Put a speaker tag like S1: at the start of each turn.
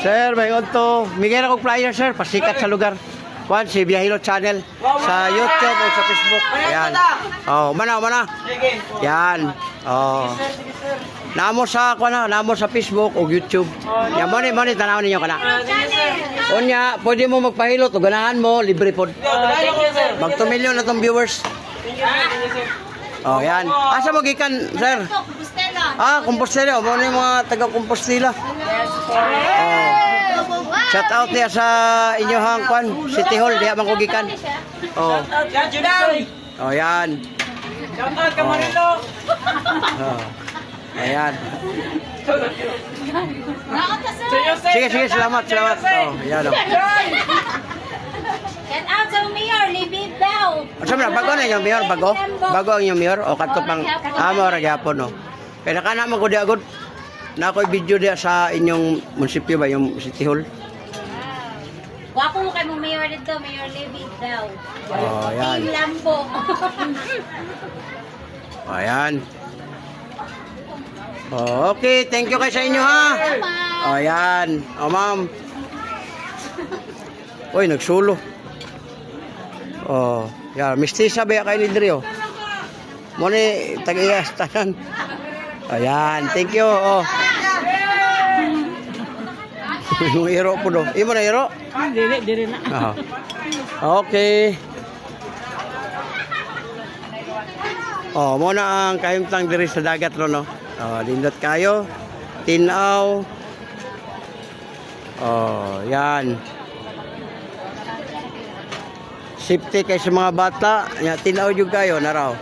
S1: Sir, mayroon to. Migay na kong flyer, sir. Pasikat sa lugar. Kwan, si Biyahilo Channel. Sa YouTube o sa Facebook. Ayan. Oh, mana. Yan. Oh. Namo sa namo sa Facebook o YouTube. Yan mo ni tanaw ninyo kana. Unya, pwede mo magpahilot o ganahan mo, libre pod. Mag 2 million na tong viewers. Oh, yan. Asa mo gikan, sir? Compostela. Mo ni mga taga Compostela. Oh. Shout out niya sa inyohang kwan, City Hall, diha man ko gikan. Oh. Oh, yan.
S2: Shout out Camarilo.
S1: Oh. Ayan. Sige, salamat. Oh, yan.
S3: Shout out sa Mayor, libid daw.
S1: Asa man bago na yung mayor, bago ang yung mayor o kadto pang amo ra gyapon no. Kaya kana man ko di agad. Na ako'y video dia sa inyong munisipyo ba yung City Hall.
S3: Wapo mo kay mo Mayor dito, Mayor libid daw.
S1: Oh, yan.
S3: Team Lambo.
S1: Ayan. Oh, okay, thank you kay sa inyo ha. Oh, yan. Oh, ma'am. Uy, nagsulo. Oh, yan. Mistisa ba kay Lidri oh. Mo ni tag-iyas tanan. Ayan, thank you. Oh. Yung hero po do. Imo na hero?
S2: Dili na.
S1: Okay. Oh, mo na ang kahimtang diri sa dagat ro no. Oh, lindot kayo. Tinaw. Oh, yan. Safety kay sa mga bata. Ya, tinaw jud kayo na raw.